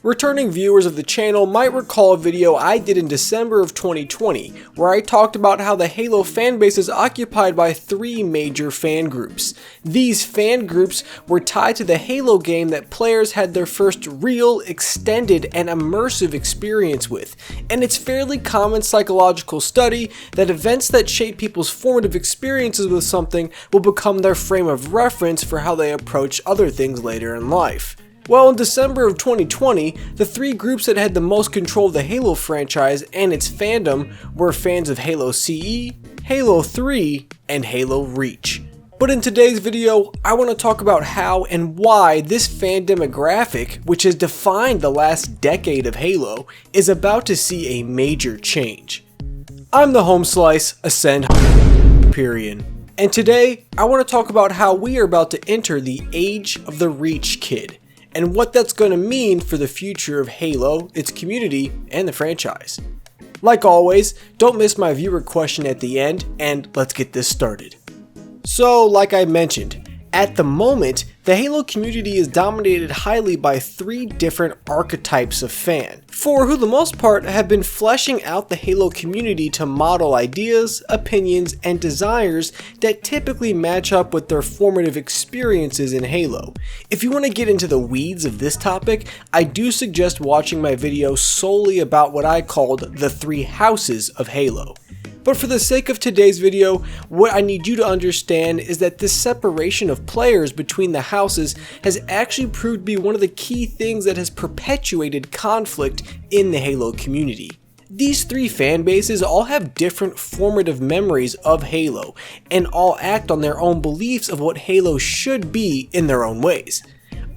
Returning viewers of the channel might recall a video I did in December of 2020, where I talked about how the Halo fanbase is occupied by three major fan groups. These fan groups were tied to the Halo game that players had their first real, extended, and immersive experience with, and it's fairly common psychological study that events that shape people's formative experiences with something will become their frame of reference for how they approach other things later in life. Well, in December of 2020, the three groups that had the most control of the Halo franchise and its fandom were fans of Halo CE, Halo 3, and Halo Reach. But in today's video, I want to talk about how and why this fan demographic, which has defined the last decade of Halo, is about to see a major change. I'm the Home Slice, Ascend Period. And today, I want to talk about how we are about to enter the age of the Reach Kid, and what that's going to mean for the future of Halo, its community, and the franchise. Like always, don't miss my viewer question at the end, and let's get this started. So, like I mentioned, at the moment, the Halo community is dominated highly by three different archetypes of fan, for who the most part have been fleshing out the Halo community to model ideas, opinions, and desires that typically match up with their formative experiences in Halo. If you want to get into the weeds of this topic, I do suggest watching my video solely about what I called the three houses of Halo. But for the sake of today's video, what I need you to understand is that this separation of players between the houses has actually proved to be one of the key things that has perpetuated conflict in the Halo community. These three fan bases all have different formative memories of Halo, and all act on their own beliefs of what Halo should be in their own ways.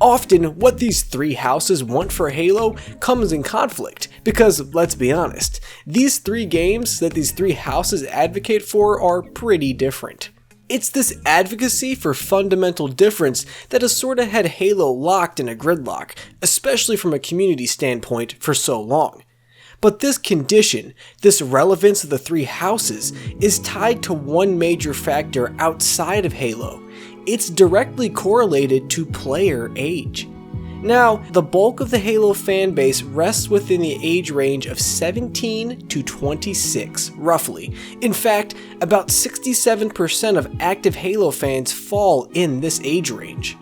Often, what these three houses want for Halo comes in conflict, because let's be honest, these three games that these three houses advocate for are pretty different. It's this advocacy for fundamental difference that has sort of had Halo locked in a gridlock, especially from a community standpoint, for so long. But this condition, this relevance of the three houses, is tied to one major factor outside of Halo. It's directly correlated to player age. Now, the bulk of the Halo fanbase rests within the age range of 17 to 26, roughly. In fact, about 67% of active Halo fans fall in this age range.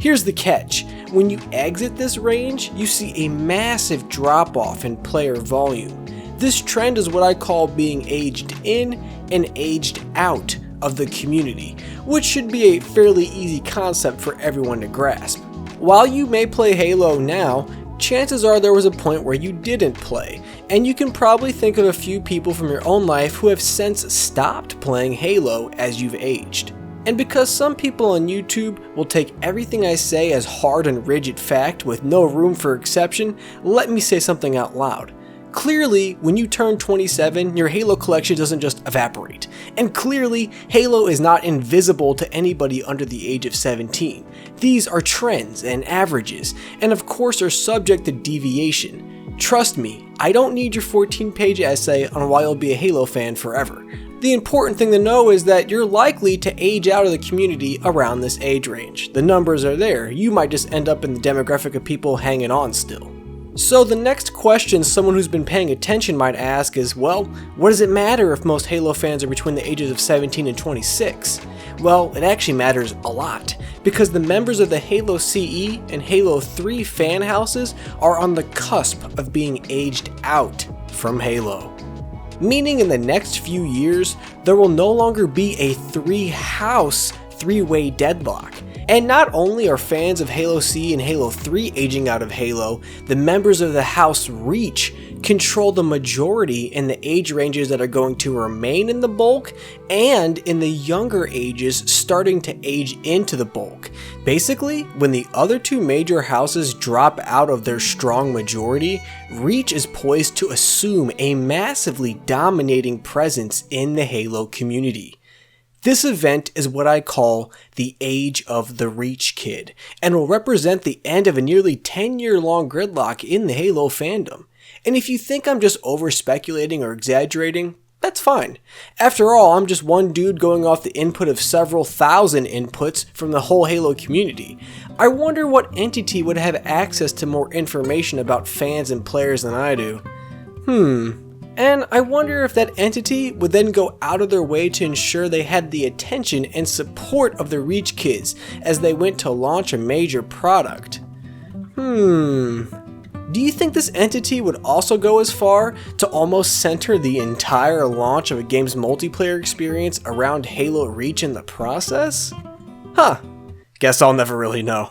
Here's the catch: when you exit this range, you see a massive drop-off in player volume. This trend is what I call being aged in and aged out of the community, which should be a fairly easy concept for everyone to grasp. While you may play Halo now, chances are there was a point where you didn't play, and you can probably think of a few people from your own life who have since stopped playing Halo as you've aged. And because some people on YouTube will take everything I say as hard and rigid fact with no room for exception, let me say something out loud. Clearly, when you turn 27, your Halo collection doesn't just evaporate. And clearly, Halo is not invisible to anybody under the age of 17. These are trends and averages, and of course are subject to deviation. Trust me, I don't need your 14-page essay on why you'll be a Halo fan forever. The important thing to know is that you're likely to age out of the community around this age range. The numbers are there, you might just end up in the demographic of people hanging on still. So the next question someone who's been paying attention might ask is, well, what does it matter if most Halo fans are between the ages of 17 and 26? Well, it actually matters a lot, because the members of the Halo CE and Halo 3 fan houses are on the cusp of being aged out from Halo. Meaning in the next few years, there will no longer be a three-house, three-way deadlock. And not only are fans of Halo CE and Halo 3 aging out of Halo, the members of the House Reach control the majority in the age ranges that are going to remain in the bulk, and in the younger ages starting to age into the bulk. Basically, when the other two major houses drop out of their strong majority, Reach is poised to assume a massively dominating presence in the Halo community. This event is what I call the Age of the Reach Kid, and will represent the end of a nearly 10-year-long gridlock in the Halo fandom. And if you think I'm just over-speculating or exaggerating, That's fine. After all, I'm just one dude going off the input of several thousand inputs from the whole Halo community. I wonder what entity would have access to more information about fans and players than I do. And I wonder if that entity would then go out of their way to ensure they had the attention and support of the Reach kids as they went to launch a major product. Do you think this entity would also go as far to almost center the entire launch of a game's multiplayer experience around Halo Reach in the process? Guess I'll never really know.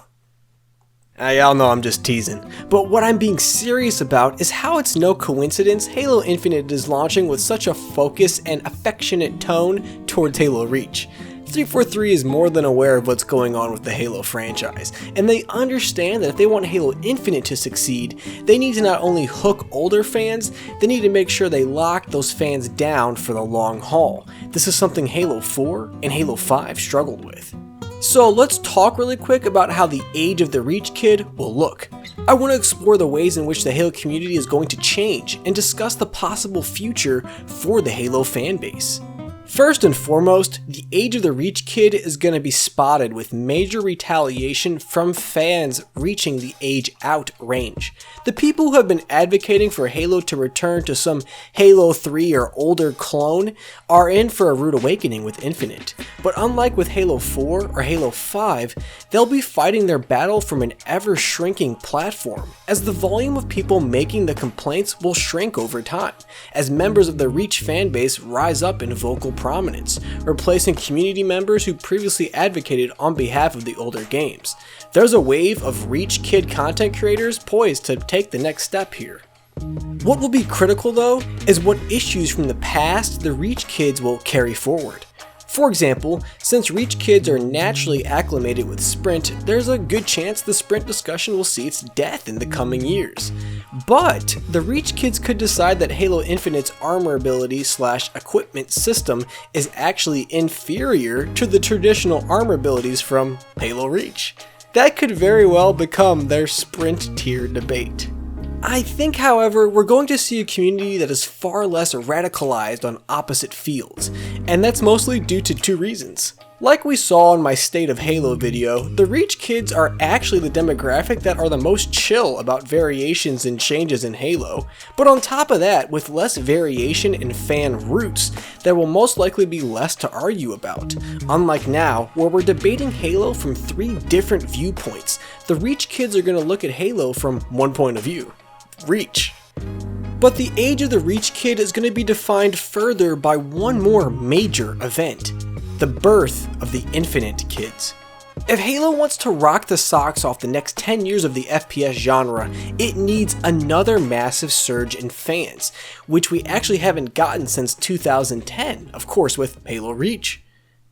Y'all know I'm just teasing, but what I'm being serious about is how it's no coincidence Halo Infinite is launching with such a focused and affectionate tone towards Halo Reach. 343 is more than aware of what's going on with the Halo franchise, and they understand that if they want Halo Infinite to succeed, they need to not only hook older fans, they need to make sure they lock those fans down for the long haul. This is something Halo 4 and Halo 5 struggled with. So let's talk really quick about how the age of the Reach kid will look. I want to explore the ways in which the Halo community is going to change and discuss the possible future for the Halo fanbase. First and foremost, the age of the Reach kid is going to be spotted with major retaliation from fans reaching the age out range. The people who have been advocating for Halo to return to some Halo 3 or older clone are in for a rude awakening with Infinite. But unlike with Halo 4 or Halo 5, they'll be fighting their battle from an ever-shrinking platform, as the volume of people making the complaints will shrink over time, as members of the Reach fanbase rise up in vocal prominence, replacing community members who previously advocated on behalf of the older games. There's a wave of Reach kid content creators poised to take the next step here. What will be critical though is what issues from the past the Reach kids will carry forward. For example, since Reach kids are naturally acclimated with Sprint, there's a good chance the Sprint discussion will see its death in the coming years. But the Reach kids could decide that Halo Infinite's armor ability / equipment system is actually inferior to the traditional armor abilities from Halo Reach. That could very well become their Sprint tier debate. I think, however, we're going to see a community that is far less radicalized on opposite fields, and that's mostly due to two reasons. Like we saw in my State of Halo video, the Reach kids are actually the demographic that are the most chill about variations and changes in Halo, but on top of that, with less variation in fan roots, there will most likely be less to argue about. Unlike now, where we're debating Halo from 3 different viewpoints, the Reach kids are going to look at Halo from one point of view: Reach. But the age of the Reach kid is going to be defined further by one more major event: the birth of the Infinite kids. If Halo wants to rock the socks off the next 10 years of the FPS genre, it needs another massive surge in fans, which we actually haven't gotten since 2010, of course with Halo Reach.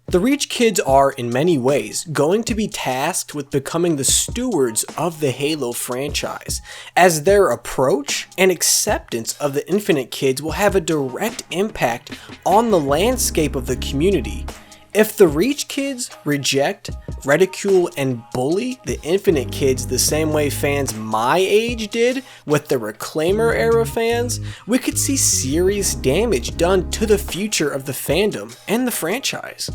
The Reach kids are, in many ways, going to be tasked with becoming the stewards of the Halo franchise, as their approach and acceptance of the Infinite kids will have a direct impact on the landscape of the community. If the Reach kids reject, ridicule, and bully the Infinite kids the same way fans my age did with the Reclaimer era fans, we could see serious damage done to the future of the fandom and the franchise.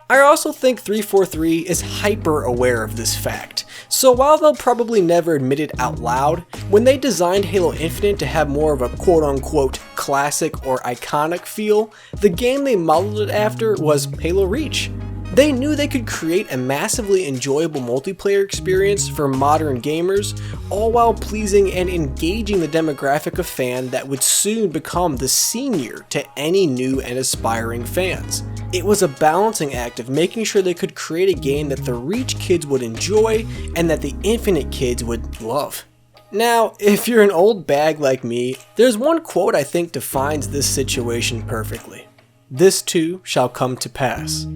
I also think 343 is hyper aware of this fact, so while they'll probably never admit it out loud, when they designed Halo Infinite to have more of a quote-unquote classic or iconic feel, the game they modeled it after was Halo Reach. They knew they could create a massively enjoyable multiplayer experience for modern gamers, all while pleasing and engaging the demographic of fan that would soon become the senior to any new and aspiring fans. It was a balancing act of making sure they could create a game that the Reach kids would enjoy and that the Infinite kids would love. Now, if you're an old bag like me, there's one quote I think defines this situation perfectly: "This too shall come to pass."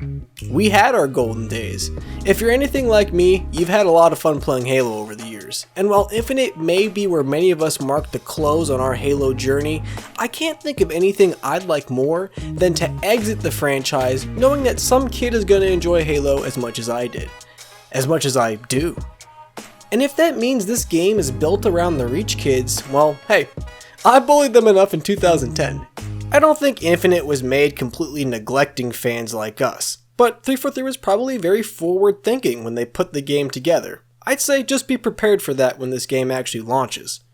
We had our golden days. If you're anything like me, you've had a lot of fun playing Halo over the years. And while Infinite may be where many of us mark the close on our Halo journey, I can't think of anything I'd like more than to exit the franchise knowing that some kid is going to enjoy Halo as much as I did. As much as I do. And if that means this game is built around the Reach kids, well, hey, I bullied them enough in 2010. I don't think Infinite was made completely neglecting fans like us, but 343 was probably very forward thinking when they put the game together. I'd say just be prepared for that when this game actually launches.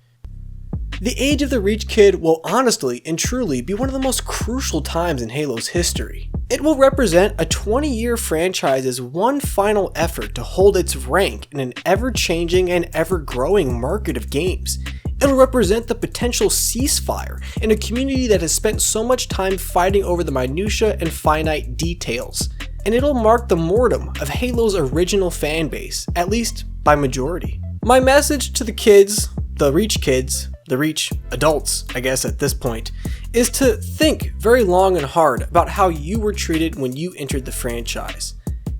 The Age of the Reach Kid will honestly and truly be one of the most crucial times in Halo's history. It will represent a 20-year franchise's one final effort to hold its rank in an ever-changing and ever-growing market of games. It'll represent the potential ceasefire in a community that has spent so much time fighting over the minutiae and finite details. And it'll mark the mortem of Halo's original fanbase, at least by majority. My message to the kids, the Reach adults, I guess at this point, is to think very long and hard about how you were treated when you entered the franchise.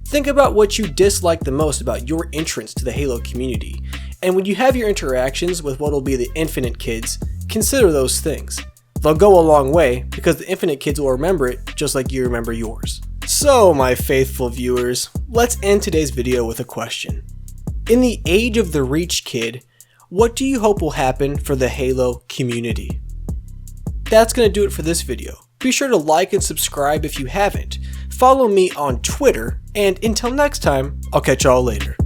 Think about what you dislike the most about your entrance to the Halo community, and when you have your interactions with what will be the Infinite kids, consider those things. They'll go a long way because the Infinite kids will remember it just like you remember yours. So, my faithful viewers, let's end today's video with a question. In the Age of the Reach Kid, what do you hope will happen for the Halo community? That's going to do it for this video. Be sure to like and subscribe if you haven't. Follow me on Twitter, and until next time, I'll catch y'all later.